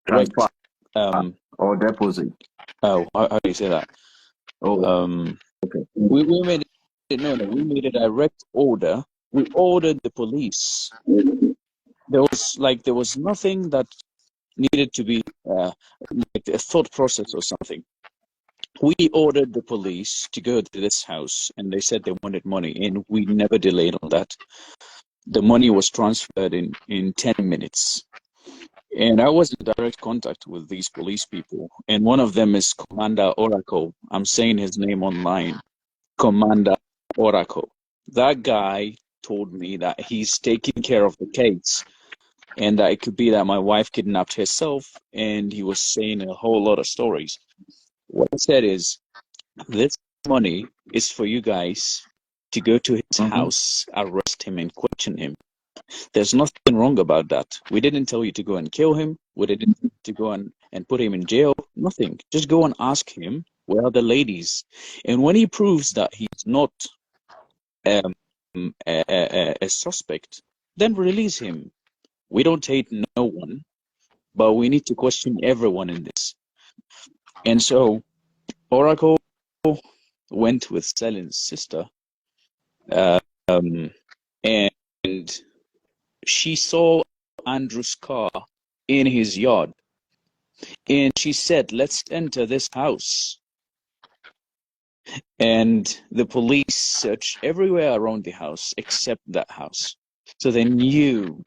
transfer um or deposit. how do you say that? Oh, Okay. We made it no, we made a direct order. We ordered the police. There was nothing that needed to be like a thought process or something. We ordered the police to go to this house, and they said they wanted money, and we never delayed on that. The money was transferred in 10 minutes. And I was in direct contact with these police people, and one of them is Commander Oracle. I'm saying his name online, Commander Oracle. That guy told me that he's taking care of the case, and that it could be that my wife kidnapped herself, and he was saying a whole lot of stories. What he said is, this money is for you guys to go to his house, arrest him, and question him. There's nothing wrong about that. We didn't tell you to go and kill him. We didn't tell you to go and put him in jail. Nothing. Just go and ask him, where are the ladies? And when he proves that he's not a suspect, then release him. We don't hate no one, but we need to question everyone in this. And so Oracle went with Celine's sister, and she saw Andrew's car in his yard, and she said, let's enter this house. And the police searched everywhere around the house except that house. So they knew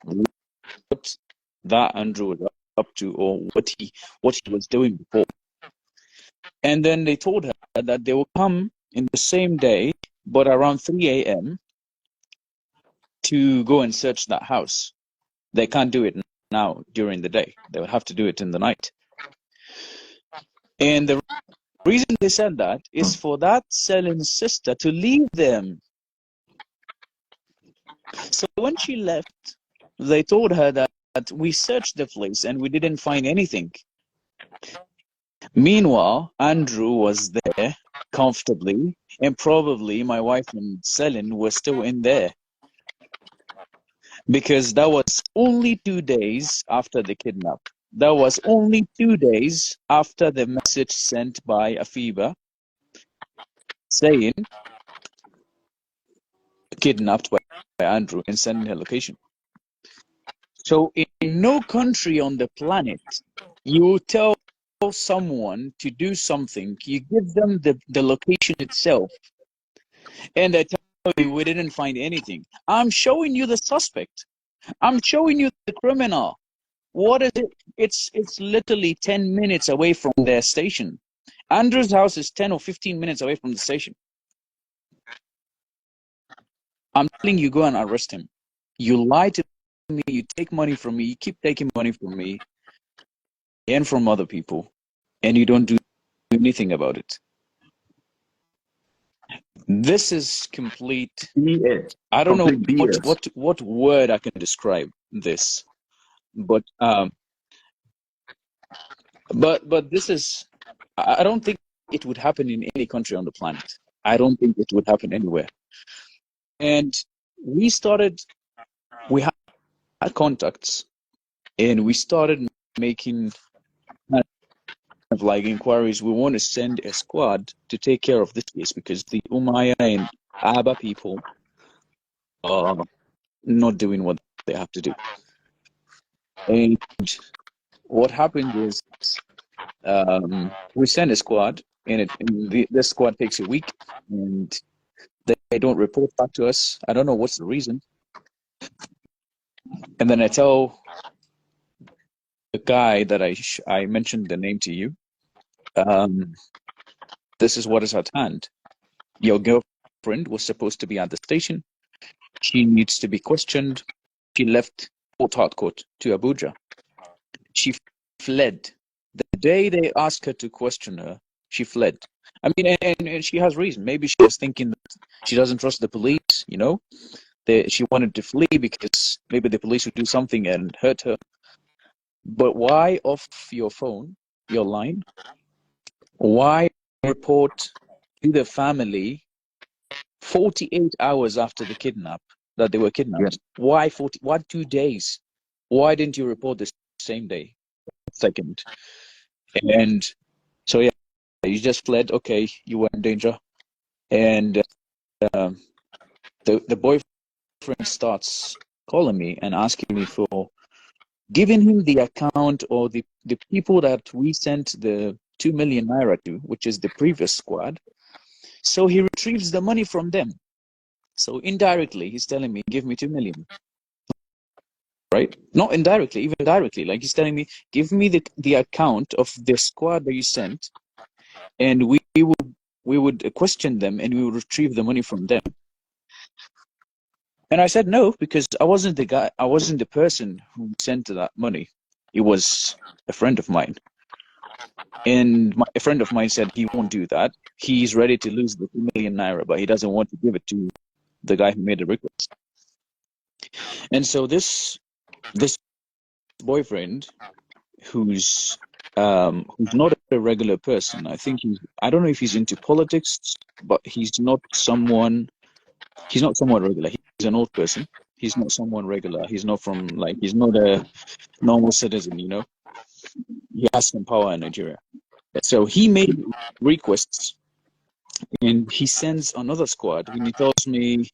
what that Andrew was up to, or what he was doing before. And then they told her that they will come in the same day, but around 3 a.m. to go and search that house. They can't do it now during the day. They will have to do it in the night. And the reason they said that is for that Celine's sister to leave them. So when she left, they told her that we searched the place and we didn't find anything. Meanwhile, Andrew was there comfortably, and probably my wife and Celine were still in there, because that was only 2 days after the kidnap. That was only 2 days after the message sent by Afiba saying kidnapped by Andrew and sending her location. So in no country on the planet, you tell someone to do something, you give them the location itself, and they tell you we didn't find anything. I'm showing you the suspect. I'm showing you the criminal. What is it? It's literally 10 minutes away from their station. Andrew's house is 10 or 15 minutes away from the station. I'm telling you, go and arrest him. You lie to me, you take money from me, you keep taking money from me and from other people, and you don't do anything about it. This is complete BS. I don't Complete know BS. what word I can describe this, but this is, I don't think it would happen in any country on the planet. I don't think it would happen anywhere. And we had contacts, and we started making kind of like inquiries. We want to send a squad to take care of this case, because the Umayya and Aba people are not doing what they have to do. And what happened is, we send a squad, and the squad takes a week, and they don't report back to us. I don't know what's the reason. And then I tell the guy that I mentioned the name to you, this is what is at hand. Your girlfriend was supposed to be at the station. She needs to be questioned. She left Port Harcourt to Abuja. She fled. The day they asked her to question her, she fled. I mean, and she has reason. Maybe she was thinking that she doesn't trust the police, you know? She wanted to flee because maybe the police would do something and hurt her. But why off your phone, your line? Why report to the family 48 hours after the kidnap that they were kidnapped? Yes. Why 2 days? Why didn't you report the same day? second. And so, yeah, you just fled. Okay, you were in danger. And the boyfriend starts calling me and asking me for giving him the account or the people that we sent the 2 million naira to, which is the previous squad. So he retrieves the money from them. So indirectly, he's telling me, give me 2 million. Right? Not indirectly, even directly. Like he's telling me, give me the account of the squad that you sent, and we would question them and we would retrieve the money from them. And I said no, because I wasn't the guy, I wasn't the person who sent that money. It was a friend of mine. And a friend of mine said he won't do that. He's ready to lose the 2 million naira, but he doesn't want to give it to the guy who made the request. And so this boyfriend, who's not a regular person, I think I don't know if he's into politics, but he's not someone regular. He's an old person. He's not someone regular. He's not he's not a normal citizen, you know. He has some power in Nigeria. So he made requests, and he sends another squad, and he tells me,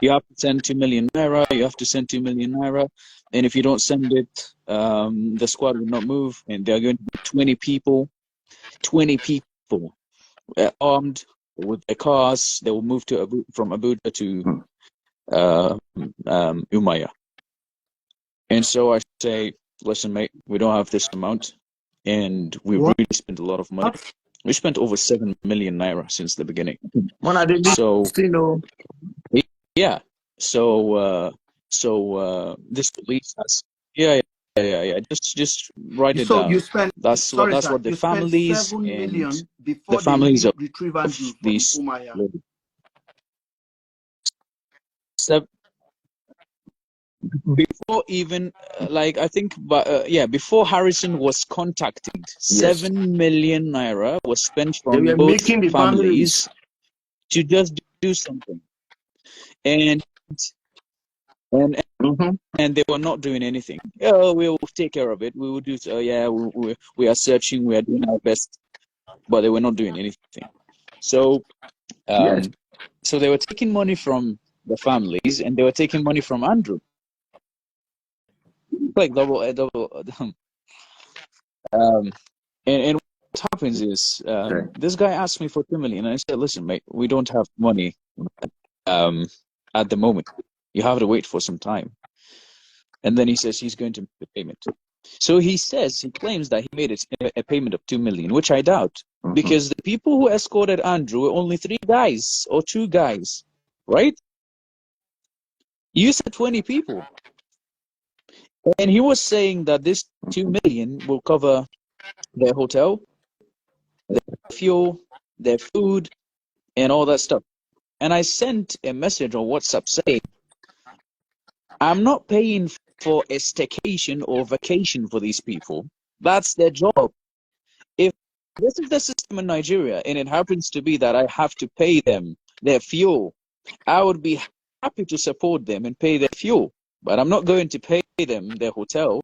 you have to send 2 million naira, you have to send 2 million naira, and if you don't send it, the squad will not move, and they're going to be 20 people, armed with their cars. They will move from Abuja to Umaya. And so I say, listen, mate, we don't have this amount, and we really spent a lot of money. We spent over 7 million naira since the beginning. So, yeah. So, this police has, yeah. Just write it down. You spent, that's what the families and the families of these. Before even I think, before Harrison was contacted, 7 million naira was spent from both families to just do something, and they were not doing anything. Oh, we will take care of it. We will do so. Yeah, we are searching. We are doing our best, but they were not doing anything. So, so they were taking money from the families, and they were taking money from Andrew. Like double. And what happens is, this guy asked me for 2 million, and I said, listen, mate, we don't have money at the moment. You have to wait for some time. And then he says he's going to make the payment. So he claims that he made a payment of 2 million, which I doubt, because the people who escorted Andrew were only 3 guys or 2 guys, right? You said 20 people. And he was saying that this 2 million will cover their hotel, their fuel, their food, and all that stuff. And I sent a message on WhatsApp saying, I'm not paying for a staycation or vacation for these people. That's their job. If this is the system in Nigeria, and it happens to be that I have to pay them their fuel, I would be happy to support them and pay their fuel. But I'm not going to pay them their hotel,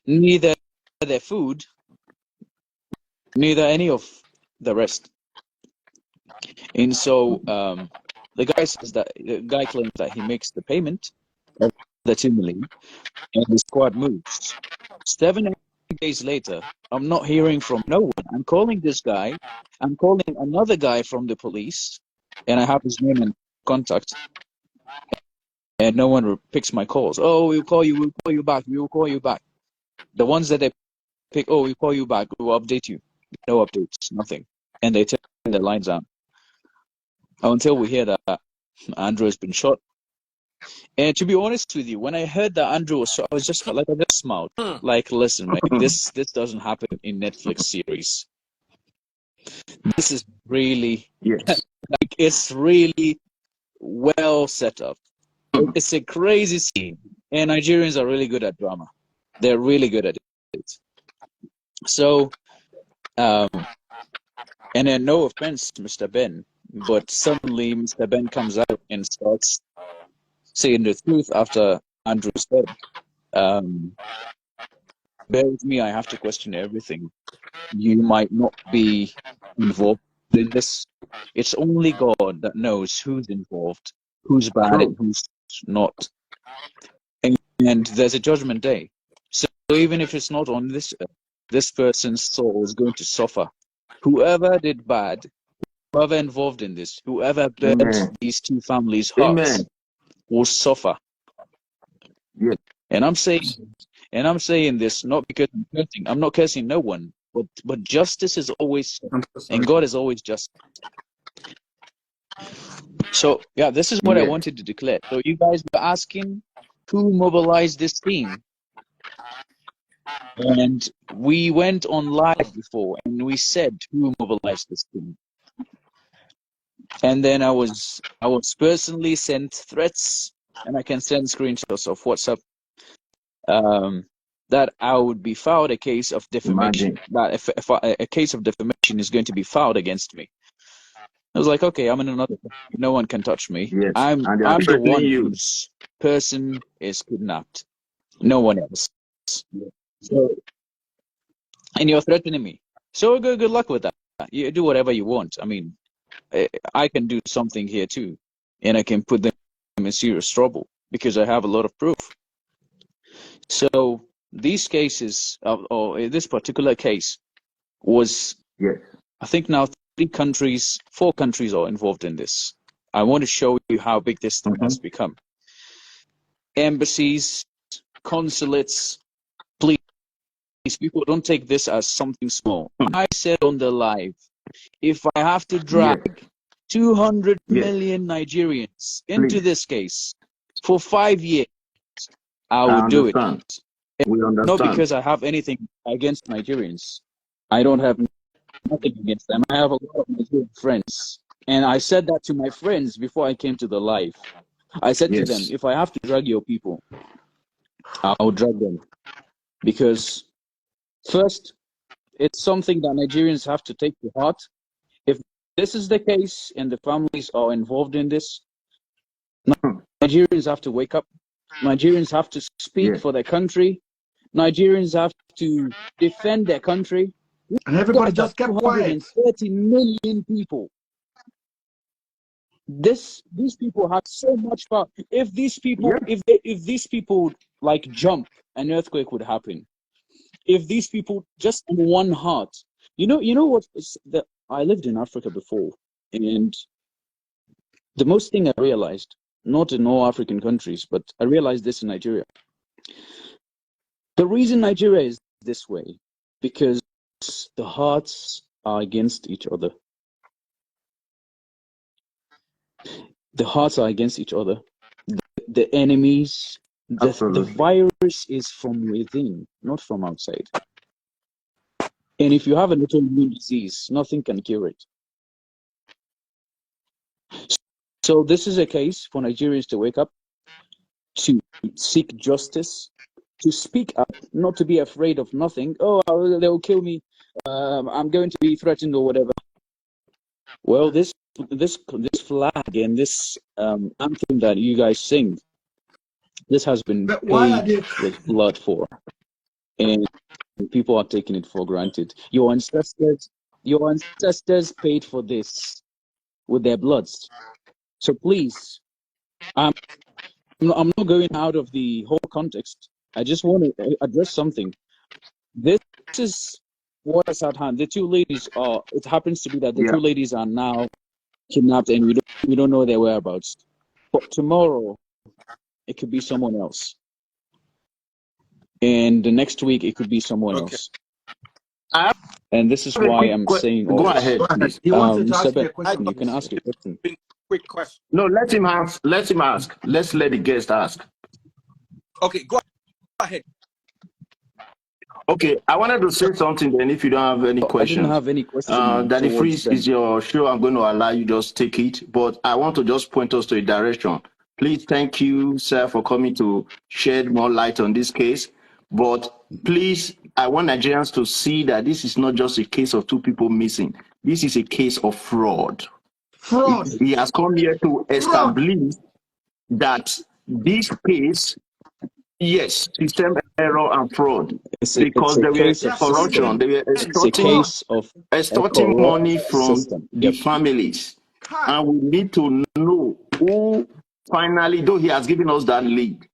neither their food, neither any of the rest. And so the guy claims that he makes the payment of the 2 million, and the squad moves. 7 days later, I'm not hearing from no one. I'm calling this guy. I'm calling another guy from the police, and I have his name and contact, and no one picks my calls. Oh, we'll call you. We'll call you back. We will call you back. The ones that they pick, oh, we'll call you back. We will update you. No updates, nothing. And they turn the lines down until we hear that Andrew has been shot. And to be honest with you, when I heard that Andrew was shot, I just smiled. Like, listen, mate, this doesn't happen in Netflix series. This is really, it's really well set up. It's a crazy scene, and Nigerians are really good at drama. They're really good at it. So, and then no offense, Mr. Ben, but suddenly Mr. Ben comes out and starts saying the truth after Andrew's dead. bear with me, I have to question everything. You might not be involved in this. It's only God that knows who's involved, who's bad, and who's not. And there's a judgment day. So even if it's not on this earth, this person's soul is going to suffer. Whoever did bad, whoever involved in this, whoever burnt these two families' hearts will suffer. Yes. And I'm saying this not because I'm cursing. I'm not cursing no one, but justice is always, and God is always just. So yeah, this is what I wanted to declare. So you guys were asking who mobilized this team, and we went on live before, and we said who mobilized this team. And then I was personally sent threats, and I can send screenshots of WhatsApp. That I would be filed a case of defamation. That if a case of defamation is going to be filed against me. I was like, okay, I'm in another. No one can touch me. Yes. I'm the one whose person is kidnapped. No one else. So, and you're threatening me. So good luck with that. You do whatever you want. I mean, I can do something here too, and I can put them in serious trouble because I have a lot of proof. So these cases, or this particular case, was I think now 4 countries are involved in this. I want to show you how big this thing has become. Embassies, consulates, please, people don't take this as something small. I said on the live, if I have to drag 200 million Nigerians into this case for 5 years, I will do it. We understand. Not because I have anything against Nigerians. I don't have nothing against them. I have a lot of Nigerian friends. And I said that to my friends before I came to the live. I said to them, if I have to drag your people, I'll drag them. Because first, it's something that Nigerians have to take to heart. If this is the case and the families are involved in this, Nigerians have to wake up. Nigerians have to speak for their country. Nigerians have to defend their country. And everybody just kept quiet. 230 million people. These people have so much power. If these people, if these people like jump, an earthquake would happen. If these people just in one heart, you know what? I lived in Africa before, and the most thing I realized, not in all African countries, but I realized this in Nigeria. The reason Nigeria is this way, because the hearts are against each other. The hearts are against each other. The enemies, the virus is from within, not from outside. And if you have a little immune disease, nothing can cure it. So this is a case for Nigerians to wake up, to seek justice, to speak up, not to be afraid of nothing. Oh, they'll kill me. I'm going to be threatened or whatever. Well, this flag and this anthem that you guys sing, this has been paid with blood for, and people are taking it for granted. Your ancestors paid for this with their bloods. So please, I'm not going out of the whole context. I just want to address something. This is what is at hand. The two ladies are. It happens to be that the two ladies are now kidnapped, and we don't know their whereabouts. But tomorrow, it could be someone else, and the next week it could be someone else. And this is why I'm saying all Go this. ahead, please. Mr. Ben, you can ask a question. Quick question. No, let him ask. Let him ask. Let's let the guest ask. Okay, go ahead. Okay, I wanted to say something then if you don't have any questions. I didn't have any questions. Daddy Freeze is your show. I'm going to allow you just take it. But I want to just point us to a direction. Please, thank you, sir, for coming to shed more light on this case. But please, I want Nigerians to see that this is not just a case of 2 people missing. This is a case of fraud. Fraud. He has come here to establish that this case Yes, system error and fraud. It's Because a there were case of corruption, system. they were It's a extorting case of a extorting money corrupt from system. the Yep. families. Kai. And we need to know who finally, though he has given us that lead.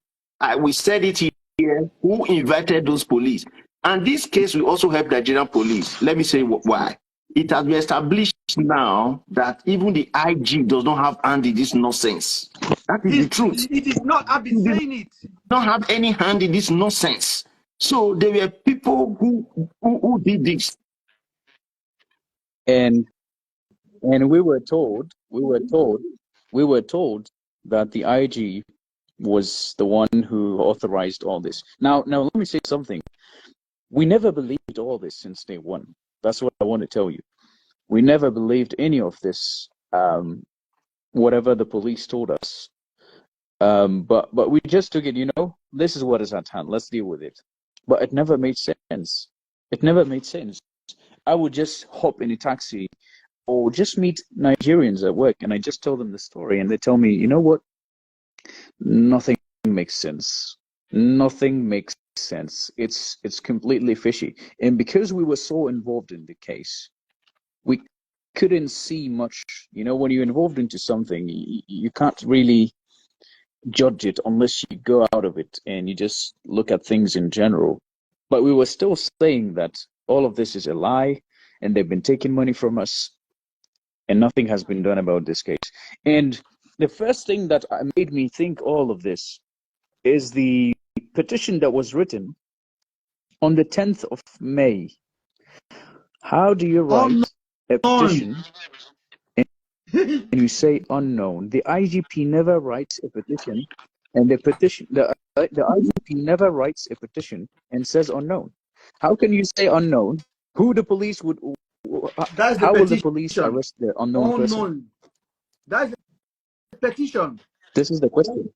We said it here, who invited those police. And this case will also help Nigerian police. Let me say why. It has been established now that even the IG does not have hand in this nonsense. That is the truth. It is not. I've been saying it. Not have any hand in this nonsense. So there were people who did this. And we were told that the IG was the one who authorized all this. Now let me say something. We never believed all this since day one. That's what I want to tell you. We never believed any of this, whatever the police told us. But we just took it, this is what is at hand. Let's deal with it. But it never made sense. It never made sense. I would just hop in a taxi or just meet Nigerians at work and I just tell them the story and they tell me, you know what? Nothing makes sense. Nothing makes sense. It's completely fishy. And because we were so involved in the case, we couldn't see much. When you're involved into something, you can't really judge it unless you go out of it and you just look at things in general. But we were still saying that all of this is a lie and they've been taking money from us and nothing has been done about this case. And the first thing that made me think all of this is the petition that was written on the 10th of May. How do you write a petition and you say unknown? The IGP never writes a petition, and the IGP never writes a petition and says unknown. How can you say unknown? Who the police would? How will the police arrest the unknown person? That's the petition. This is the question.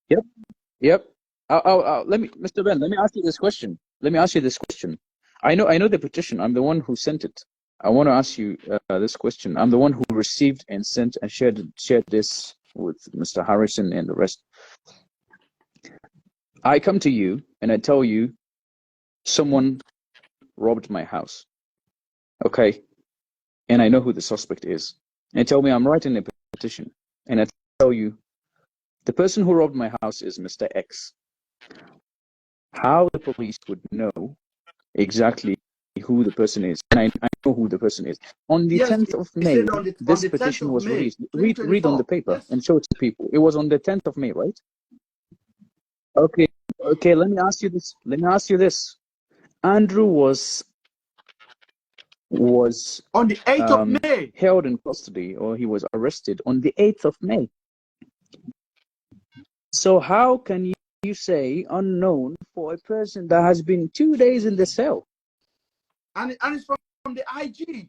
Yep. Mr. Ben, let me ask you this question. I know the petition. I'm the one who sent it. I want to ask you this question. I'm the one who received and sent and shared this with Mr. Harrison and the rest. I come to you and I tell you someone robbed my house. Okay. And I know who the suspect is. And tell me I'm writing a petition. And I tell you the person who robbed my house is Mr. X. How the police would know exactly who the person is, and I know who the person is. On the 10th of May, this petition was released. Read on the paper and show it to people. It was on the 10th of May, right? Okay. Let me ask you this. Andrew was on the 8th of May held in custody, or he was arrested on the 8th of May. So how can you say unknown for a person that has been 2 days in the cell? And it's from the IG.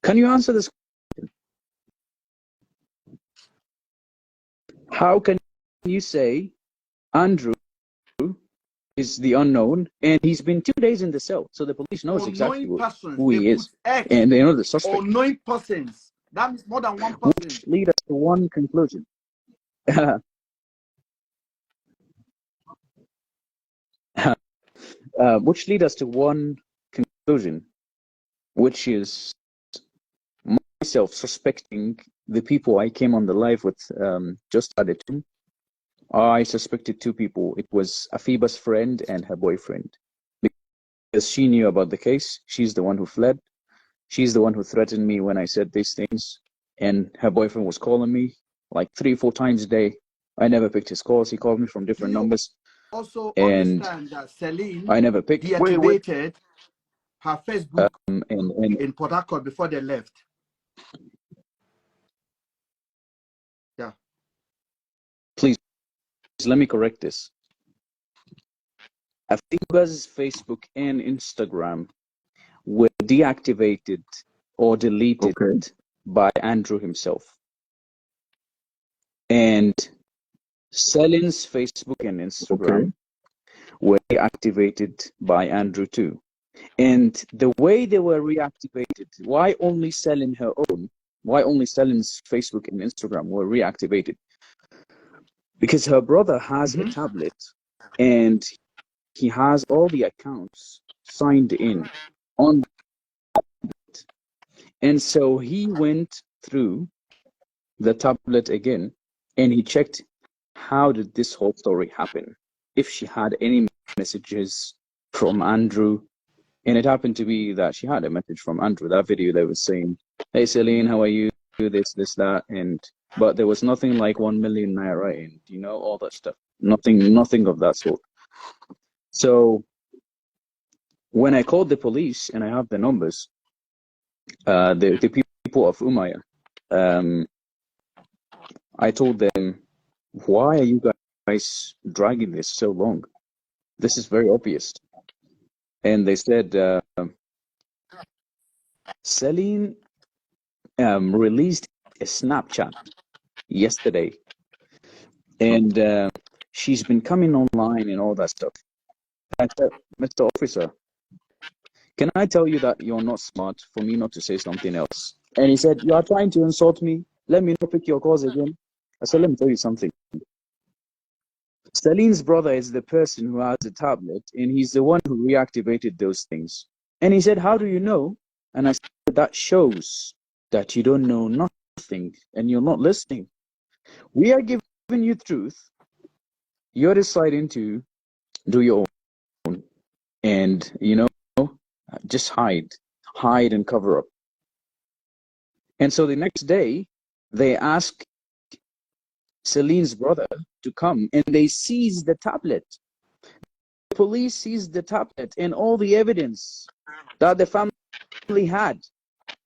Can you answer this question? How can you say Andrew is the unknown and he's been 2 days in the cell? So the police knows exactly who he is. And they know the suspect. Or 9 persons. That means more than one person. Which lead us to one conclusion. Which lead us to one conclusion, which is myself suspecting the people I came on the live with just at the time. I suspected 2 people. It was Afiba's friend and her boyfriend. Because she knew about the case. She's the one who fled. She's the one who threatened me when I said these things. And her boyfriend was calling me like 3-4 times a day. I never picked his calls. He called me from different numbers. Also and understand that Celine I never picked. Deactivated her Facebook and in Port Harcourt before they left. Yeah. Please let me correct this. Afiba's Facebook and Instagram were deactivated or deleted by Andrew himself. And Celine's Facebook and Instagram were deactivated by Andrew too. And the way they were reactivated, why only Celine's Facebook and Instagram were reactivated? because her brother has a tablet and he has all the accounts signed in on it. And so he went through the tablet again and he checked how did this whole story happen, if she had any messages from Andrew. And it happened to be that she had a message from Andrew, that video that was saying, hey Celine, how are you, this, that, and but there was nothing like 1 million naira and all that stuff, nothing of that sort. So when I called the police, and I have the numbers, the people of Umaya, I told them, why are you guys dragging this so long? This is very obvious. And they said, Celine released a Snapchat yesterday, and she's been coming online and all that stuff. I said, Mr. Officer, can I tell you that you're not smart for me not to say something else? And he said, you are trying to insult me. Let me not pick your calls again. I said, let me tell you something. Celine's brother is the person who has the tablet, and he's the one who reactivated those things. And he said, how do you know? And I said, that shows that you don't know nothing and you're not listening. We are giving you truth. You're deciding to do your own and, just hide and cover up. And so the next day, they asked Celine's brother to come and they seized the tablet. The police seized the tablet and all the evidence that the family had.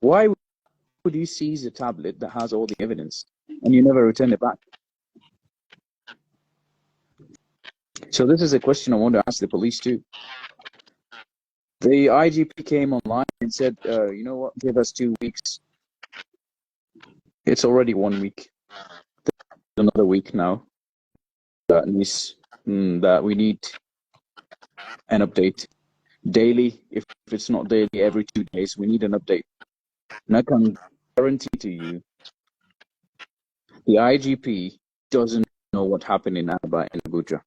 Why would you seize a tablet that has all the evidence and you never return it back? So this is a question I want to ask the police too. The IGP came online and said, you know what, give us 2 weeks. It's already 1 week. Another week now. That means that we need an update daily. If it's not daily, every 2 days, we need an update. And I can guarantee to you, the IGP doesn't know what happened in Aba and Abuja,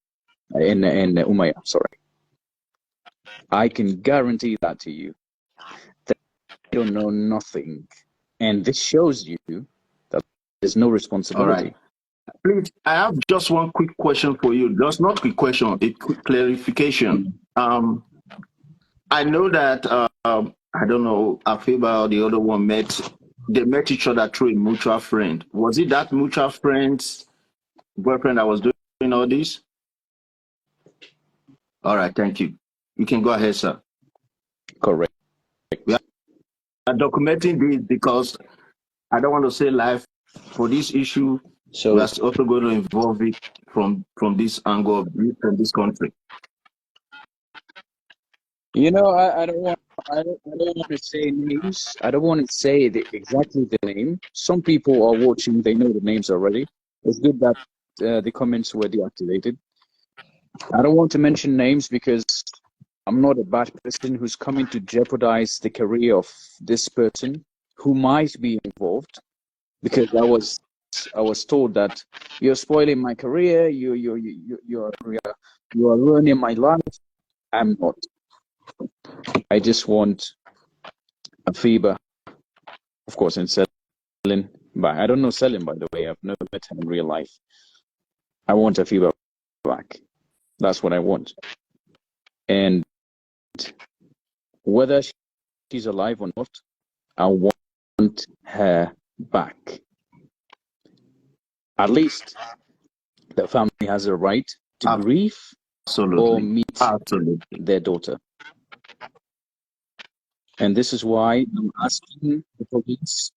in Umaya, sorry. I can guarantee that to you. They don't know nothing. And this shows you that there's no responsibility. All right. Please, I have just one quick question for you. Just not quick question, a quick clarification. I know that I don't know, Afiba or the other one they met each other through a mutual friend. Was it that mutual friend's boyfriend that was doing all this? All right, thank you. You can go ahead, sir. Correct. We are documenting this because I don't want to say live for this issue. So we are also going to involve it from this angle, from this country. I don't want to say names. I don't want to say exactly the name. Some people are watching; they know the names already. It's good that the comments were deactivated. I don't want to mention names because I'm not a bad person who's coming to jeopardize the career of this person who might be involved. Because I was told that you're spoiling my career. You're ruining my life. I'm not. I just want Afiba, of course, and Celine. But I don't know Celine, by the way. I've never met her in real life. I want Afiba back. That's what I want. And whether she's alive or not, I want her back. At least the family has a right to grieve or meet their daughter. And this is why I'm asking the police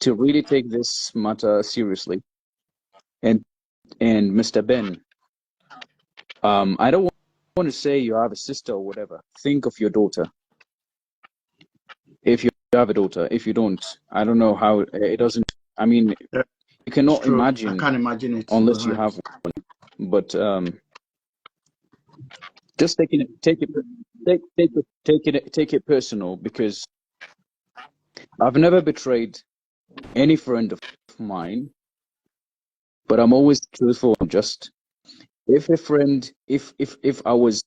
to really take this matter seriously. And Mr. Ben, I don't want to say you have a sister or whatever. Think of your daughter. If you have a daughter, if you don't, I don't know how it doesn't. I mean, you cannot imagine. I can't imagine it unless you have one. But just take it personal, because I've never betrayed any friend of mine but I'm always truthful and just. If a friend, if I was,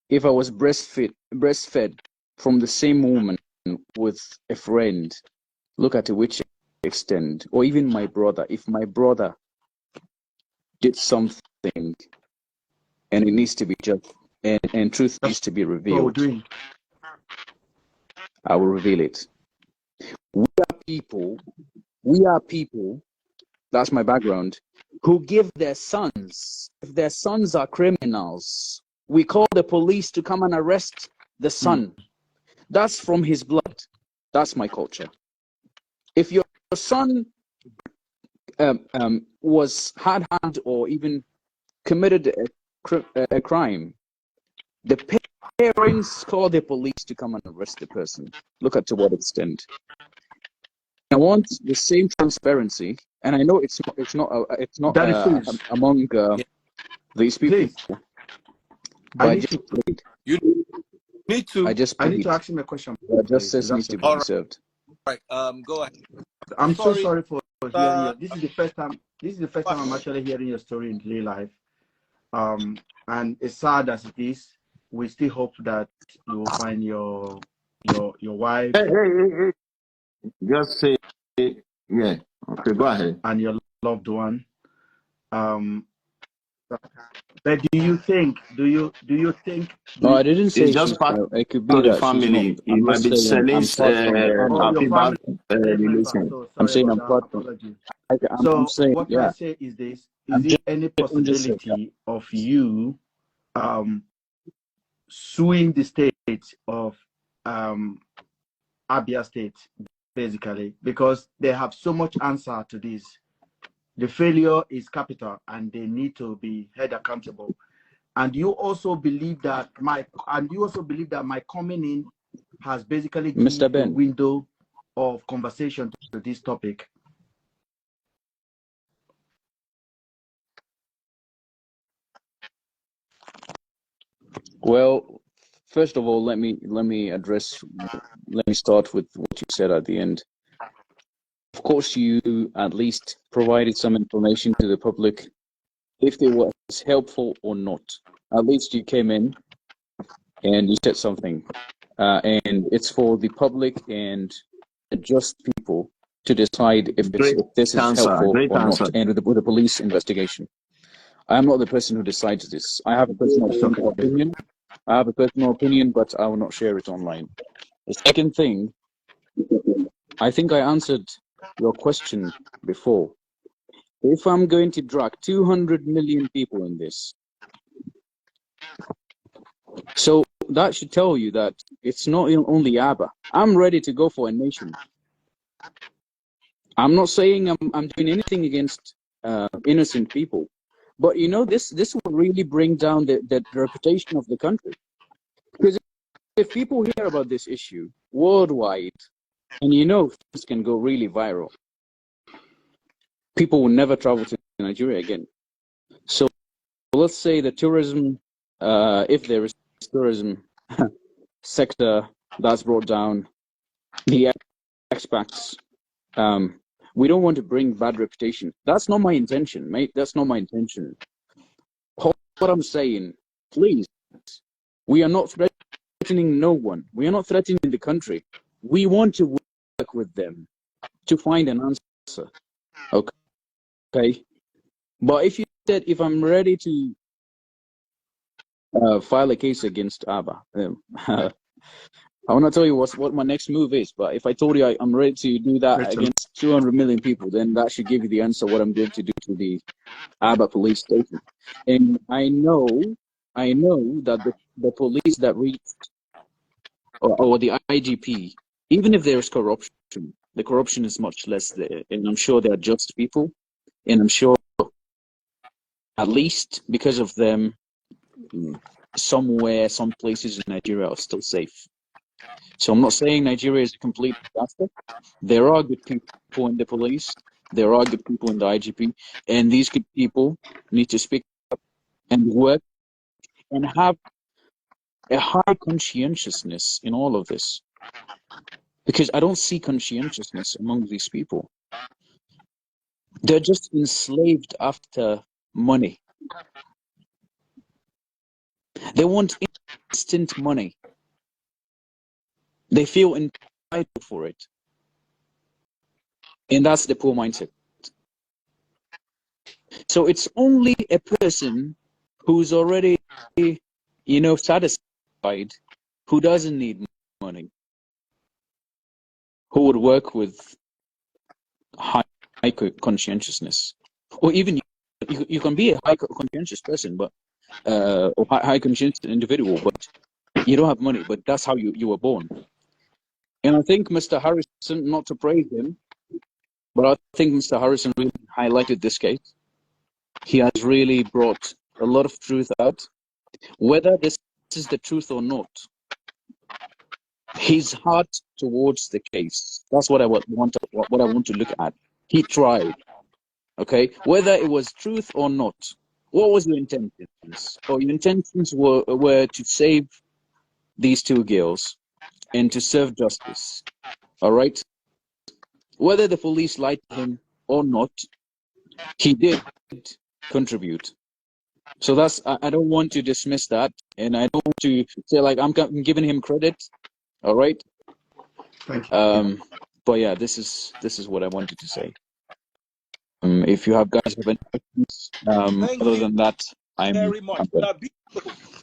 if I was breastfed from the same woman with a friend, look at to which extent, or even my brother, if my brother did something and it needs to be just, and truth needs to be So we're revealed, doing. I will reveal it. We are people, that's my background, who give their sons, if their sons are criminals, we call the police to come and arrest the son. That's from his blood. That's my culture. If your son was hard-handed or even committed a crime, the parents call the police to come and arrest the person. Look at to what extent. I want the same transparency, and I know it's not Daddy, please. among these people. Please. But I just plead. You need to. I just I need plead. to ask him a question. Justice needs to be served. All right. Go ahead. I'm so sorry for hearing you. This is the first time. This is the first time I'm actually hearing your story in real life. And as sad as it is, we still hope that you will find your wife. Hey. Just say, yeah. Okay, go ahead. And your loved one. But do you think? No, I didn't say it's just part it could of be the that family. she's not. It might be Celine's Afiba relation. So I'm saying sorry I'm about part that. of. Apologies. So I'm saying, what yeah. I say is this: is there any possibility of you suing the state of Abia State, basically, because they have so much answer to this? The failure is capital, and they need to be held accountable. And you also believe that my coming in has basically given a window of conversation to this topic. Well, first of all, let me start with what you said at the end. Of course, you at least provided some information to the public, if it was helpful or not. At least you came in and you said something, and it's for the public and just people to decide if this is helpful or not, and with the police investigation. I am not the person who decides this. I have a personal opinion. But I will not share it online. The second thing, I think I answered your question before. If I'm going to drag 200 million people in this, so that should tell you that it's not only ABBA. I'm ready to go for a nation. I'm not saying I'm doing anything against innocent people, but you know, this will really bring down the reputation of the country. Because if people hear about this issue worldwide, and you know this can go really viral, people will never travel to Nigeria again. So let's say the tourism, if there is tourism sector that's brought down, the expats, we don't want to bring bad reputation. That's not my intention, mate. That's not my intention. What I'm saying, please, we are not threatening no one. We are not threatening the country. We want to work with them to find an answer. Okay. But if you said, if I'm ready to file a case against ABBA, I want to tell you what my next move is. But if I told you I'm ready to do that against 200 million people, then that should give you the answer what I'm going to do to the ABBA police station. And I know that the police that reached, or the IGP, even if there is corruption, the corruption is much less there. And I'm sure they are just people. And I'm sure, at least because of them, some places in Nigeria are still safe. So I'm not saying Nigeria is a complete disaster. There are good people in the police. There are good people in the IGP. And these good people need to speak up and work and have a high conscientiousness in all of this. Because I don't see conscientiousness among these people. They're just enslaved after money. They want instant money. They feel entitled for it. And that's the poor mindset. So it's only a person who's already, satisfied, who doesn't need money, who would work with high conscientiousness. Or even you can be a high conscientious person, but or high conscientious individual, but you don't have money. But that's how you were born. And I think Mr. Harrison, not to praise him, but I think Mr. Harrison really highlighted this case. He has really brought a lot of truth out. Whether this is the truth or not, his heart towards the case, that's what I want to look at. He tried. Okay, whether it was truth or not, what was your intentions? Or your intentions were to save these two girls and to serve justice. All right. Whether the police lied to him or not, he did contribute. So that's I don't want to dismiss that, and I don't want to say like I'm giving him credit. All right. Thank you. But yeah, this is what I wanted to say. If you guys have any questions, Thank other you than that, I'm very much. done.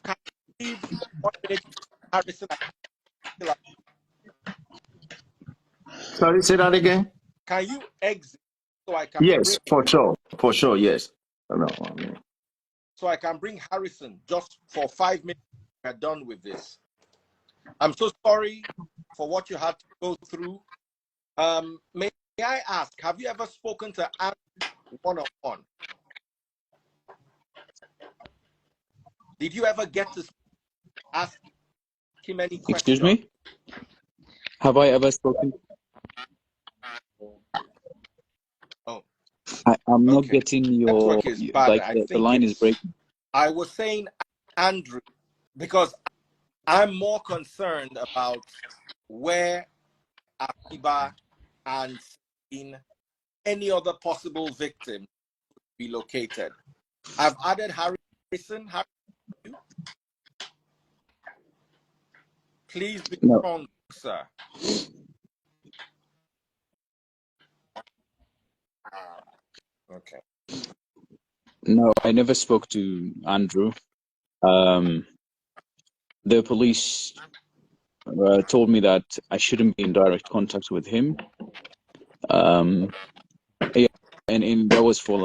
Can you leave 1 minute, Harrison? Sorry, say that again. Can you exit so I can Yes, for sure, yes. so I can bring Harrison just for 5 minutes? We're done with this. I'm so sorry for what you had to go through. May I ask, have you ever spoken to Andrew one-on-one? Did you ever get to ask him any questions? Excuse me? Have I ever spoken? Oh, I'm not okay. getting your Network is bad. like I the think line is breaking. I was saying Andrew because I'm more concerned about where Afiba and in any other possible victim be located. I've added Harrison. Please be strong, sir. Okay. No, I never spoke to Andrew. The police told me that I shouldn't be in direct contact with him. Yeah, and that was for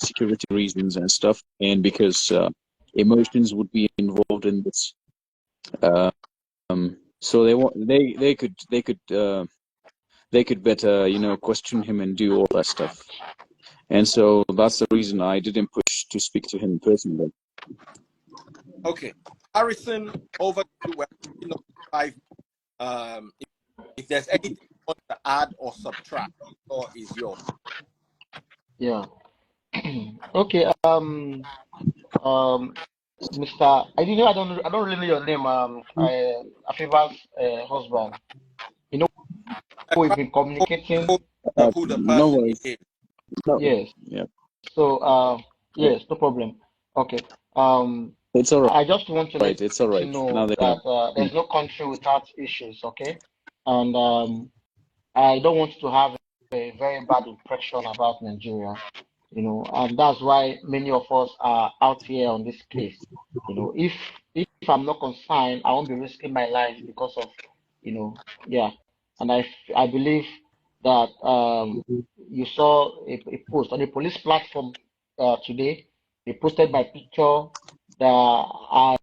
security reasons and stuff, and because emotions would be involved in this. So they could better question him and do all that stuff. And so that's the reason I didn't push to speak to him personally. Okay, Harrison, over to you. If there's anything you want to add or subtract, the floor is yours. Yeah. Okay. Mr. I don't really know your name. Afiba's husband. You know, we've been communicating. Who the No person worries. is. No. Yes. Yeah. So yes, no problem. Okay. It's all right. I just want to let It's all right. you know Now that there's no country without issues. Okay. And I don't want to have a very bad impression about Nigeria. And that's why many of us are out here on this case. If I'm not concerned, I won't be risking my life because of, yeah. And I believe that you saw a post on a police platform today. They posted my picture that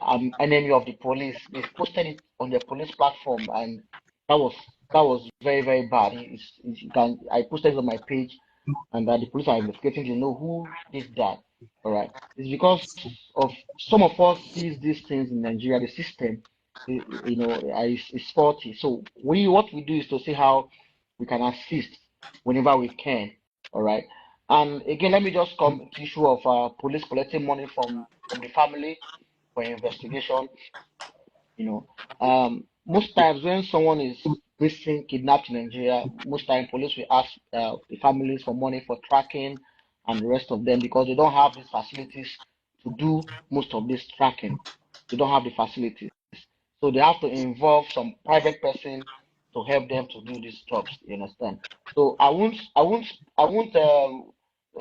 I'm enemy of the police. They posted it on the police platform, and that was very, very bad. I posted it on my page, and that the police are investigating to know who did that. All right, it's because of some of us sees these things in Nigeria. The system, is faulty. So what we do is to see how we can assist whenever we can. All right, and again, let me just come to the issue of police collecting money from the family for investigation. most times when someone is missing, kidnapped in Nigeria, most time police will ask the families for money for tracking and the rest of them because they don't have these facilities to do most of this tracking. They don't have the facilities. So they have to involve some private person to help them to do these jobs. You understand? So I won't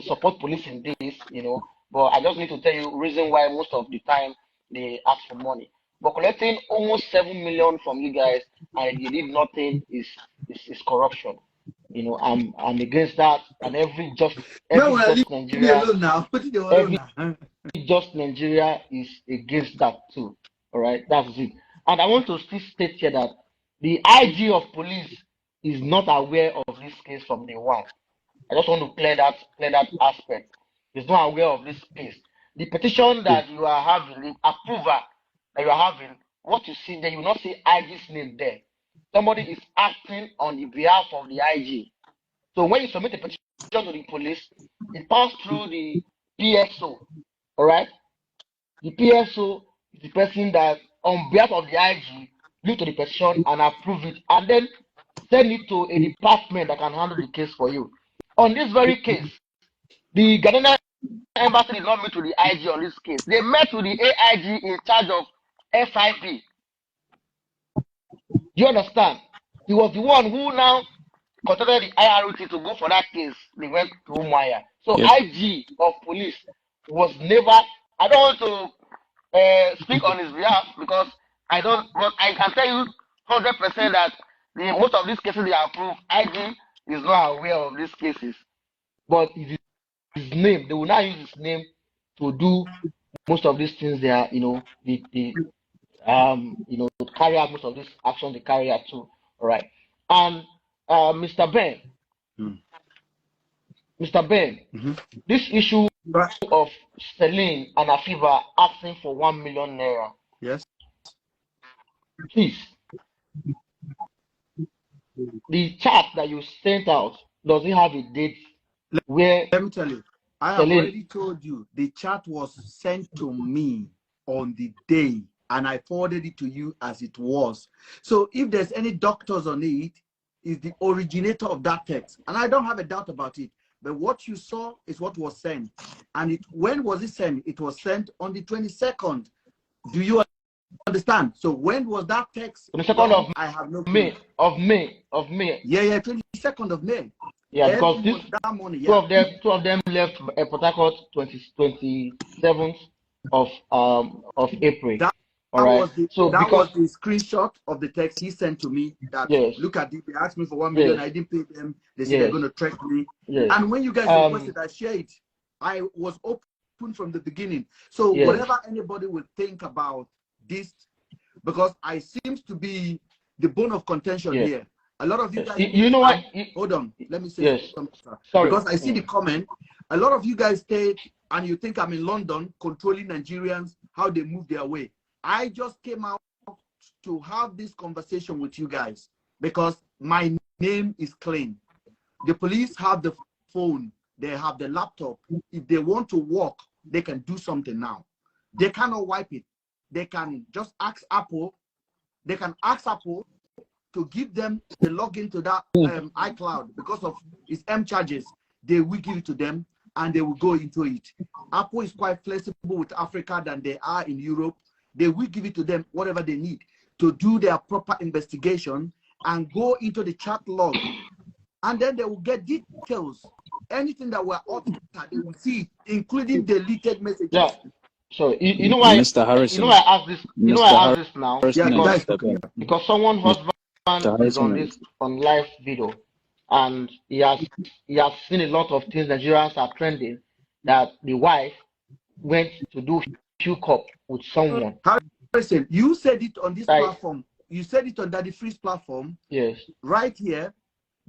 support police in this, but I just need to tell you reason why most of the time they ask for money. But collecting almost 7 million from you guys and you did nothing is corruption. I'm against that, and every just Nigeria, alone now. Put it alone every now. just Nigeria is against that too. All right, that's it. And I want to still state here that the IG of police is not aware of this case from day one. I just want to clear that aspect. He's not aware of this case. The petition that you are having, the approval that you are having, what you see there, you will not see IG's name there. Somebody is acting on the behalf of the IG. So when you submit a petition to the police, it passes through the PSO. All right? The PSO is the person that, on behalf of the IG, look to the petition and approve it, and then send it to a department that can handle the case for you. On this very case, the Ghanaian embassy did not meet with the IG on this case. They met with the AIG in charge of SIP. You understand? He was the one who now contacted the IROT to go for that case. They went to Umaya. So Yes. IG of police was never. I don't want to speak on his behalf because I don't. But I can tell you 100% that most of these cases they approve, IG is not aware of these cases. But it is his name. They will not use his name to do most of these things. They are, to carry out most of these actions they carry out too. All right. And Mr. Ben, this issue of Celine and Afiba asking for 1 million naira. Yes. Please. The chat that you sent out, does it have a date where? Let me tell you, I have already told you the chat was sent to me on the day and I forwarded it to you as it was. So if there's any doctors on it, is the originator of that text. And I don't have a doubt about it. But what you saw is what was sent. And when was it sent? It was sent on the 22nd. Do you understand? So when was that text? 22nd of I have no May. clue. Of May. Yeah, 22nd of May. Yeah, because that morning, two of them left Port Harcourt 27th of April. Was the screenshot of the text he sent to me. That look at it. They asked me for 1 million. I didn't pay them. They said they're going to track me. And when you guys requested, I share it. I was open from the beginning. So whatever anybody will think about this, because I seems to be the bone of contention here. A lot of you guys, you know what? Hold on, let me say something. Sorry. Because I see the comment. A lot of you guys stay and you think I'm in London controlling Nigerians, how they move their way. I just came out to have this conversation with you guys because my name is clean. The police have the phone, they have the laptop. If they want to work, they can do something now. They cannot wipe it. They can just ask Apple. They can ask Apple to give them the login to that iCloud because of its M charges. They will give it to them and they will go into it. Apple is quite flexible with Africa than they are in Europe. They will give it to them whatever they need to do their proper investigation and go into the chat log. And then they will get details. Anything that were altered, they will see, including deleted messages. Yeah. So you know why, Mr. Harrison. You know why I ask this. You know why I ask this now? Because someone's husband is on live video, and he has seen a lot of things Nigerians are trending that the wife went to do hook up with someone. Harrison, you said it on this platform. You said it on Daddy Free's platform. Yes. Right here,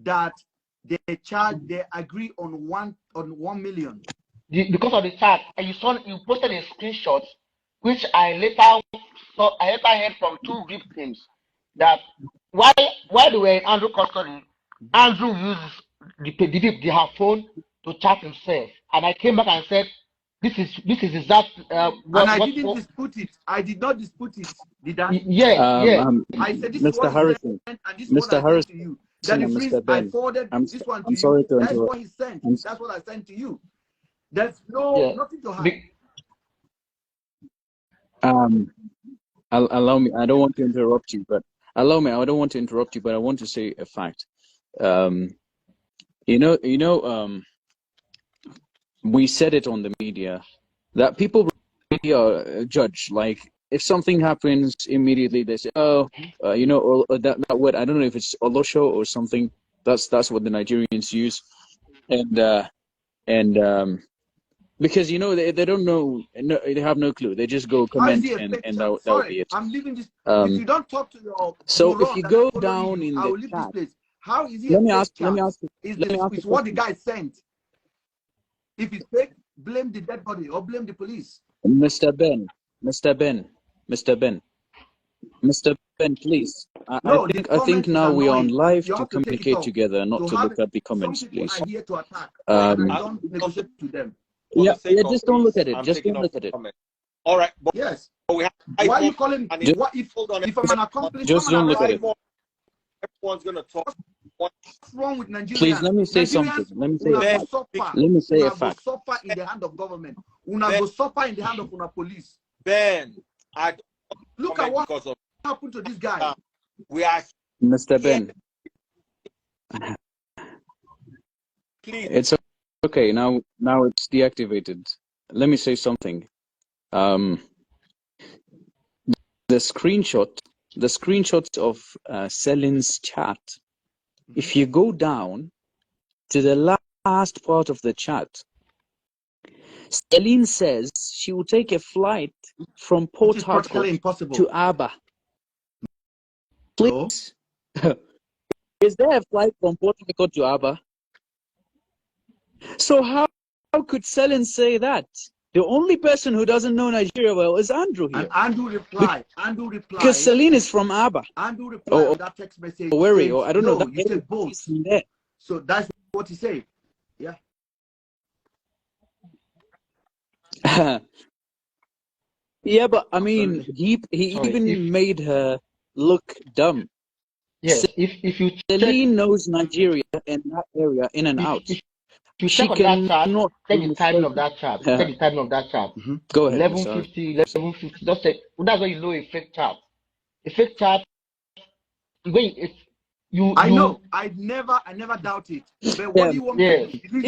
that they agree on 1 million. Because of the chat, and you posted a screenshot, which I later heard from two victims that while they were in Andrew custody, Andrew used her phone to chat himself, and I came back and said this is exact. And I didn't dispute it. I did not dispute it. Did I? Yeah. I said this is Mr. what he Harrison, sent, and this is what I sent to you. That and is Mr. I Ben, forwarded this one to I'm you. sorry to That's interrupt. what he sent. I'm, That's what I sent to you. There's nothing to hide. Allow me. I don't want to interrupt you, but allow me. I don't want to interrupt you, but I want to say a fact. We said it on the media that people really judge. Like if something happens, immediately they say, "Oh, or that word. I don't know if it's olosho or something. That's what the Nigerians use, and because they don't know, they have no clue. They just go comment and that will be it. I'm leaving this. If you don't talk to your so if you go down in I the will leave chat, this place. How is it let a me fake ask. chat? Let me ask. It's what the guy sent. If it's fake, blame the dead body or blame the police. Mr. Ben, please. I think now we are on live to communicate together, not to look at the comments, please. Some people are here to attack, and I don't negotiate to them. Yeah, just don't look at it. Just don't look at it. All right. But yes. We have why are you calling? What if I'm an accomplice? Just don't look at it. Everyone's gonna talk. What's wrong with Nigeria? Please let me say something. Let me say a fact. Let me say a fact. Go suffer in the hand of government. Una go suffer in the hand of una police. Ben, look at what happened to this guy. We are Mr. Ben. Please. It's okay. Now it's deactivated. Let me say something. The screenshots of Celine's chat. If you go down to the last part of the chat, Celine says she will take a flight from Port Harcourt to Aba. Please, is there a flight from Port Harcourt to Aba? So how could Celine say that? The only person who doesn't know Nigeria well is Andrew here. And Andrew replied. Because Celine is from Aba. Andrew replied with that text message. I don't know. That you said both. So that's what he said. Yeah. Yeah, but I mean, he even made her look dumb. Yes, if you Celine knows Nigeria and that area in and out. If you check on that chart, check the timing of that chart. Check the timing of that chart. Go ahead. 11:50, 11:50. Just say that's why you know a fake chart. A fake chart. I know. I never doubt it. But what do you want me to do?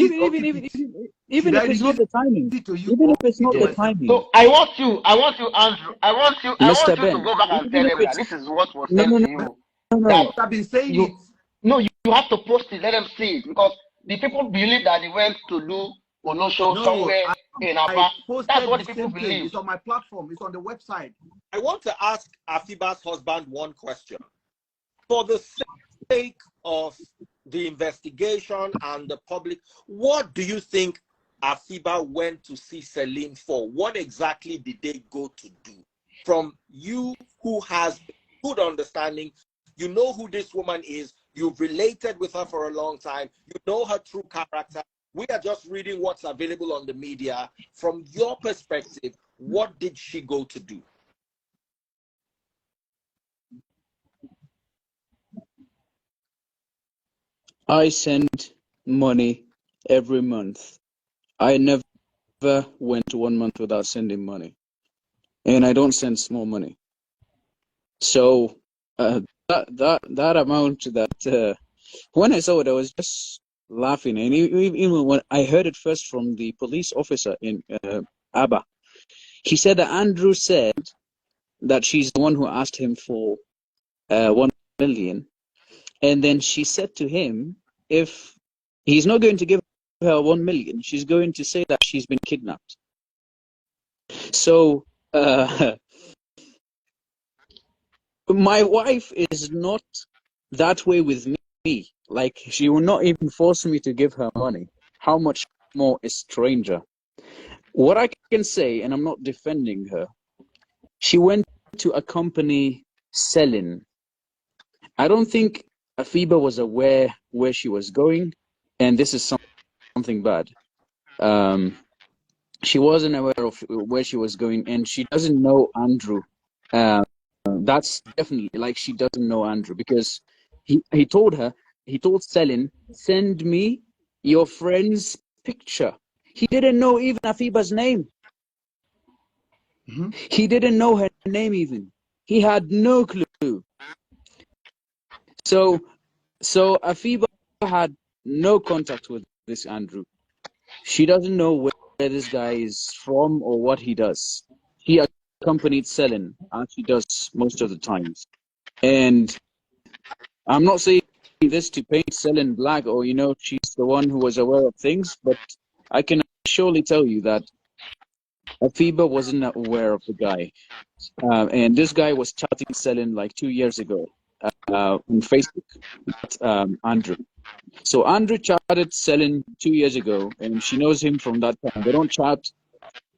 Even if it's not the timing. Even if it's not the timing. So I want you, Andrew. I want you Mr. to Ben, go back and tell them that this is what was said to you. No. I've been saying it. No, you have to post it. Let them see it because the people believe that they went to do Onosho somewhere in Aba. That's what the people believe. It's on my platform. It's on the website. I want to ask Afiba's husband one question. For the sake of the investigation and the public, what do you think Afiba went to see Celine for? What exactly did they go to do? From you who has good understanding, you know who this woman is, you've related with her for a long time, you know her true character. We are just reading what's available on the media. From your perspective, what did she go to do? I send money every month. I never went 1 month without sending money. And I don't send small money. So that amount that when I saw it, I was just laughing. And even when I heard it first from the police officer in Aba, he said that Andrew said that she's the one who asked him for 1 million. And then she said to him, if he's not going to give her 1 million, she's going to say that she's been kidnapped. So my wife is not that way with me. Like, she will not even force me to give her money. How much more a stranger? What I can say, and I'm not defending her, she went to accompany Celine. I don't think Afiba was aware where she was going, and this is something bad. she wasn't aware of where she was going, and she doesn't know Andrew. That's definitely, like, she doesn't know Andrew, because he told her, he told Celine, send me your friend's picture. He didn't know even Afiba's name. Mm-hmm. He didn't know her name even. He had no clue. So Afiba had no contact with this Andrew. She doesn't know where this guy is from or what he does. He accompanied Celine, as she does most of the times. And I'm not saying this to paint Celine black, or, you know, she's the one who was aware of things, but I can surely tell you that Afiba wasn't aware of the guy. And this guy was chatting Celine like 2 years ago on Facebook, Andrew. So Andrew chatted Celine 2 years ago, and she knows him from that time. They don't chat.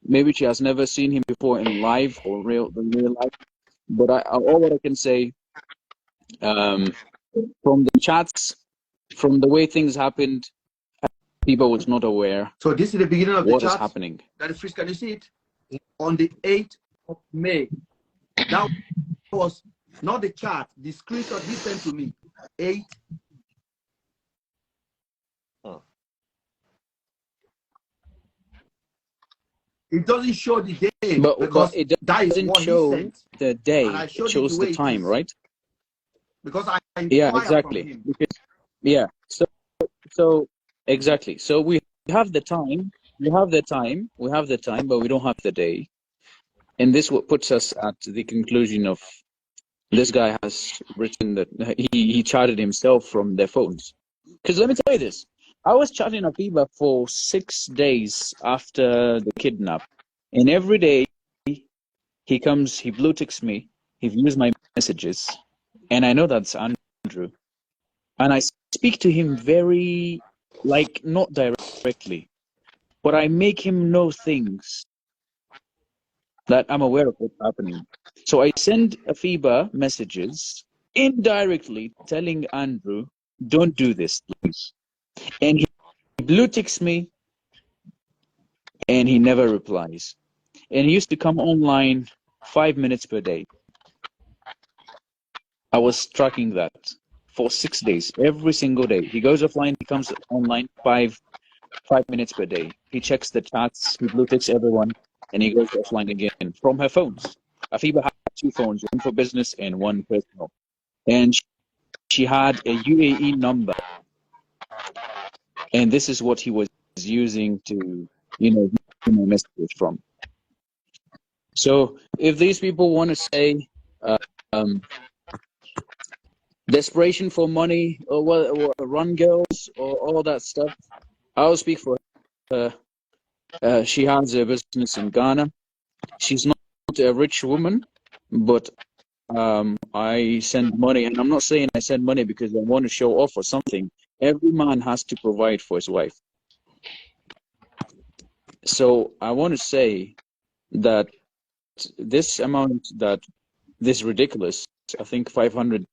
Maybe she has never seen him before in live or in real life. But all what I can say, from the chats, from the way things happened, people was not aware So this is the beginning of the what is chat. happening. That is, can you see it? On the 8th of May. That was not the chat, the screenshot he sent to me. 8. It doesn't show the day, But because it that is doesn't what he show sent. the day. And I It showed it the shows the way it time, is. right? Because I Yeah, inquired from exactly. him. Because, yeah. So exactly. So we have the time. We have the time. We have the time, but we don't have the day. And this what puts us at the conclusion of, this guy has written that he chatted himself from their phones. Because let me tell you this. I was chatting Afiba for 6 days after the kidnap. And every day he comes, he blue ticks me, he views my messages, and I know that's Andrew. And I speak to him very, like, not directly, but I make him know things that I'm aware of what's happening. So I send Afiba messages indirectly telling Andrew, don't do this, please. And he blue ticks me, and he never replies. And he used to come online 5 minutes per day. I was tracking that for 6 days, every single day. He goes offline, he comes online 5 minutes per day. He checks the chats, he blue ticks everyone, and he goes offline again from her phones. Afiba had 2 phones, one for business and one personal. And she had a UAE number, and this is what he was using to, view my messages from. So if these people want to say um, desperation for money, or run girls, or all that stuff, I'll speak for her. She has a business in Ghana. She's not a rich woman, but I send money, and I'm not saying I send money because I want to show off or something. Every man has to provide for his wife. So I want to say that this amount, this ridiculous, I think 500,000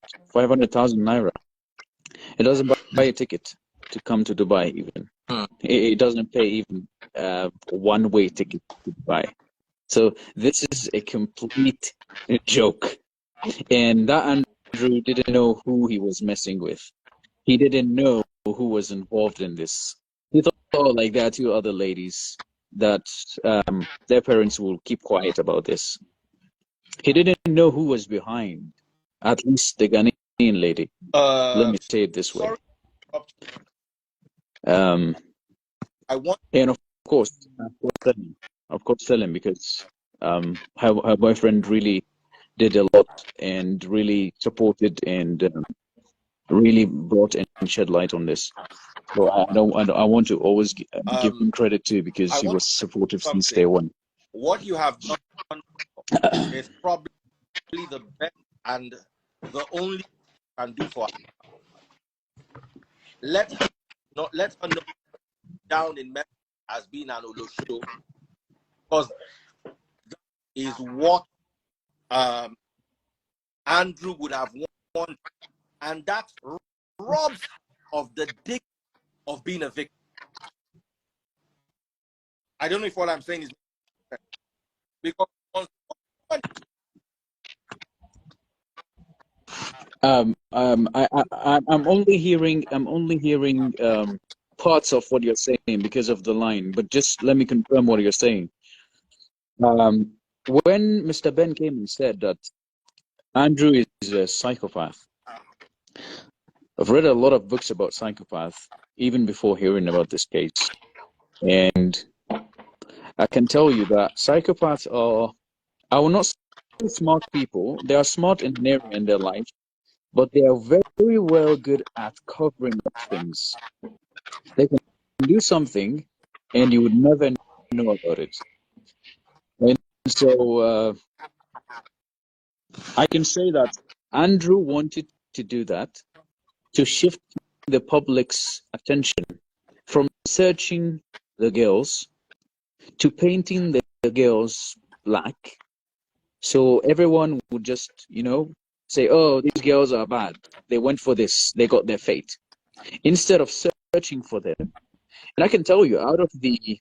naira, it doesn't buy a ticket to come to Dubai even. It doesn't pay even one-way ticket to Dubai. So this is a complete joke. And that Andrew didn't know who he was messing with. He didn't know who was involved in this. He thought, like, there are 2 other ladies that their parents will keep quiet about this. He didn't know who was behind, at least the Ghanaian lady. Let me say it this way. Sorry. I want. And of course, Celine, because her boyfriend really did a lot and really supported and really brought and shed light on this. So I want to always give him credit too, because I he want was supportive since something. day one. What you have done is probably the best and the only you can do for her. Let her know down in Memphis as being an Olosho, because that is what Andrew would have wanted, and that robs of the dignity of being a victim. I don't know if what I'm saying is because I'm only hearing parts of what you're saying because of the line, but just let me confirm what you're saying. When Mr. Ben came and said that Andrew is a psychopath, I've read a lot of books about psychopaths even before hearing about this case, and I can tell you that psychopaths are, I will not say smart people. They are smart in an area in their life, but they are very well good at covering up things. They can do something and you would never know about it. And so I can say that Andrew wanted to do that to shift the public's attention from searching the girls to painting the girls black. So everyone would just, say, oh, these girls are bad. They went for this. They got their fate. Instead of searching for them. And I can tell you, out of the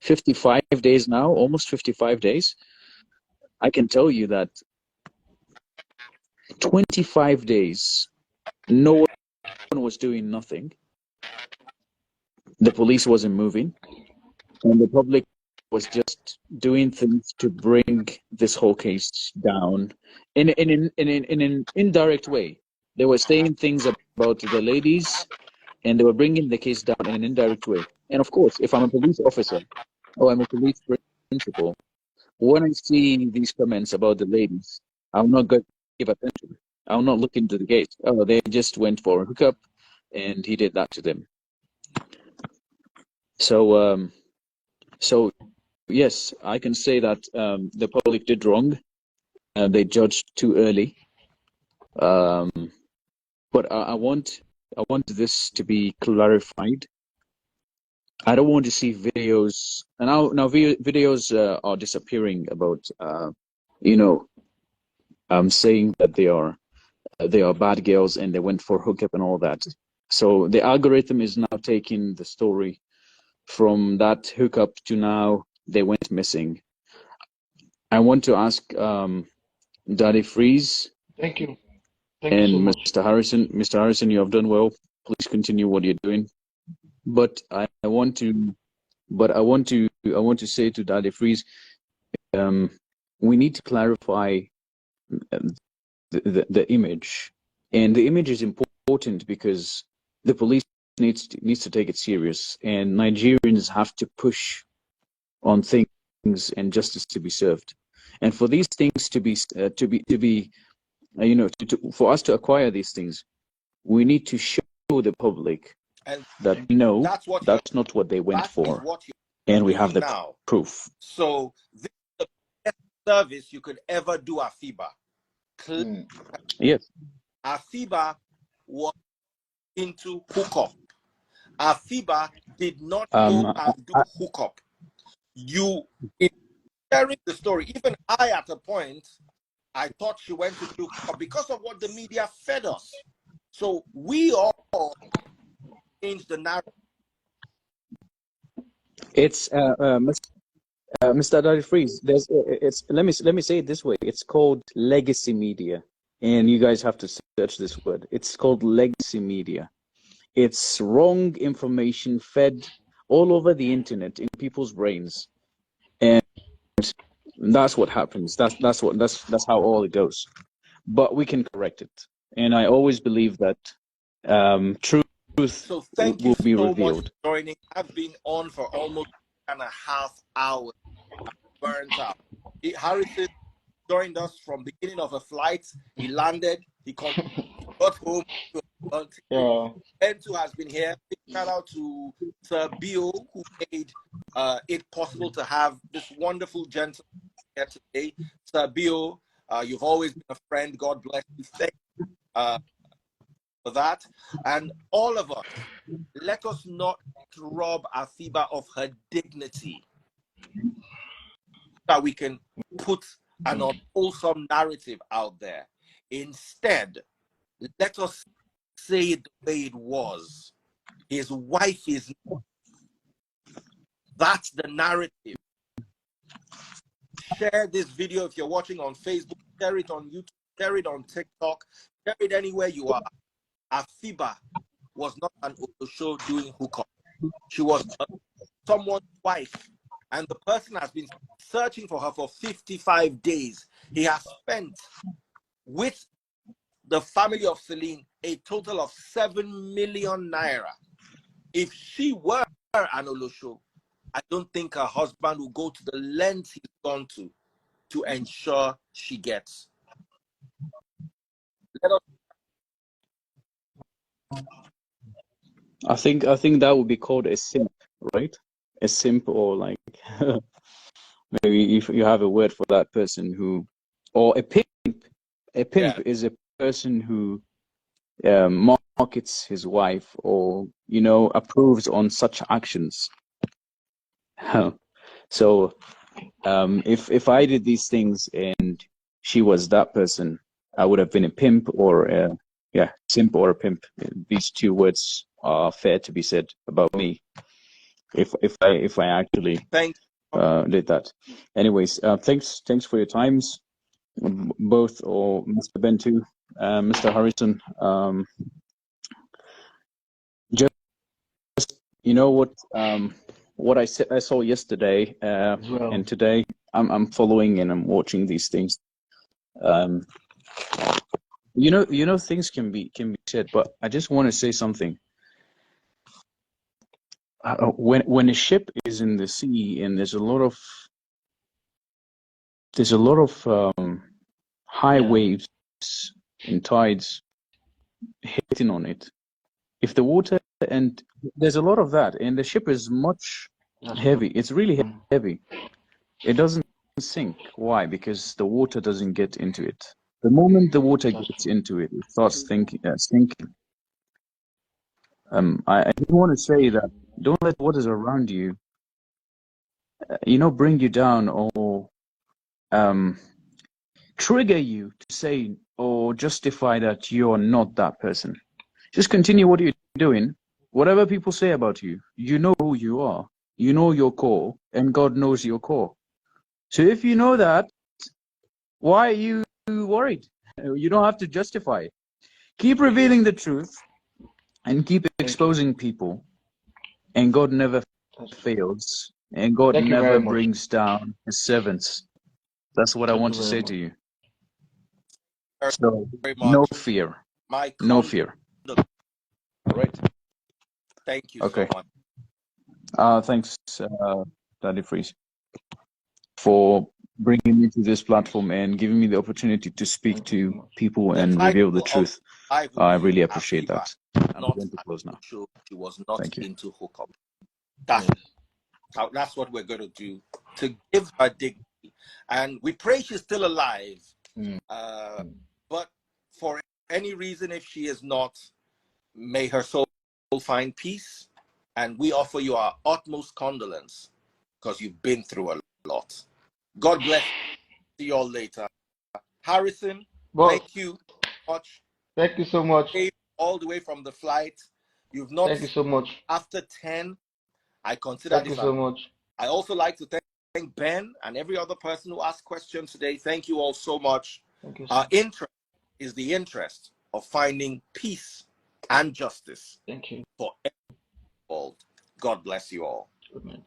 55 days now, almost 55 days, I can tell you that 25 days, no one was doing nothing. The police wasn't moving, and the public was just doing things to bring this whole case down in an indirect way. They were saying things about the ladies, and they were bringing the case down in an indirect way. And of course, if I'm a police officer or I'm a police principal, when I see these comments about the ladies, I'm not going to give attention. I'll not look into the case. Oh, they just went for a hookup, and he did that to them. So, so yes, I can say that the public did wrong. They judged too early. But I want this to be clarified. I don't want to see videos, and now videos are disappearing about, saying that they are bad girls and they went for hookup and all that. So the algorithm is now taking the story from that hookup to now they went missing. I want to ask Daddy Freeze. Thank you. And you so much. Mr. Harrison. Mr. Harrison, you have done well. Please continue what you're doing. But I want to say to Daddy Freeze, we need to clarify the image, and the image is important because the police needs to take it serious, and Nigerians have to push on things and justice to be served, and for these things to be for us to acquire these things, we need to show the public and that no, that's not what they went that for, is what and we have the now. proof. So this is the best service you could ever do, Afiba. Yes. Afiba was into hookup. Afiba did not go and do hookup. You, in sharing the story, even I at a point, I thought she went to do hookup because of what the media fed us. So we all changed the narrative. It's Mr. Daddy Freeze. Let me say it this way. It's called legacy media, and you guys have to search this word. It's called legacy media. It's wrong information fed all over the internet in people's brains, and that's what happens. That's how all it goes. But we can correct it, and I always believe that truth So thank you will be so revealed. much for joining. I've been on for almost 1.5 hours. I'm burnt out. Harrison joined us from beginning of a flight. He landed. He got home. Yeah. N2 has been here. Big shout out to Sir Bill, who made it possible to have this wonderful gentleman here today. Sir Bill, you've always been a friend. God bless you. Thank you for that. And all of us, let us not rob Afiba of her dignity, that we can put an unwholesome narrative out there. Instead, let us say it the way it was. His wife is That's the narrative. Share this video if you're watching on Facebook. Share it on YouTube. Share it on TikTok. Share it anywhere you are. Afiba was not an Olosho doing hookup. She was someone's wife. And the person has been searching for her for 55 days. He has spent with the family of Celine a total of 7 million naira. If she were an Olosho, I don't think her husband will go to the length he's gone to ensure she gets. Let us I think that would be called a simp, right? A simp, or like maybe if you have a word for that person who, or a pimp. A pimp is a person who markets his wife, or approves on such actions. So if I did these things and she was that person, I would have been a pimp, or simp or a pimp. These two words are fair to be said about me if I actually did that. Anyways, thanks for your times, both, or Mr. Bentu, Mr. Harrison. Just what I saw yesterday and today. I'm following and I'm watching these things. Things can be said, but I just want to say something. When a ship is in the sea and there's a lot of high waves and tides hitting on it, if the water, and there's a lot of that, and the ship is much heavy, it's really heavy, it doesn't sink. Why? Because the water doesn't get into it. The moment the water gets into it, it starts sinking. I do want to say that don't let what is around you, bring you down, or trigger you to say or justify that you're not that person. Just continue what you're doing. Whatever people say about you, you know who you are. You know your core, and God knows your core. So if you know that, why are you worried? You don't have to justify it. Keep revealing the truth and keep exposing people, and God never fails, and God never brings down his servants. That's what I want to say to you. So no fear. No fear. All right. Thank you so much. Thanks, Daddy Freeze, for bringing me to this platform and giving me the opportunity to speak to people and reveal the truth. I really appreciate that. I'm going to close now. She was not into hookup. That's what we're going to do, to give her dignity. And we pray she's still alive. But for any reason, if she is not, may her soul find peace. And we offer you our utmost condolence, because you've been through a lot. God bless you. See you all later. Harrison, thank you much. Thank you so much. All the way from the flight. You've not. Thank you so much. After 10, I consider this. Thank you so much. I also like to thank Ben and every other person who asked questions today. Thank you all so much. Thank you, our interest is the interest of finding peace and justice. Thank you. For everyone involved. God bless you all. Good night.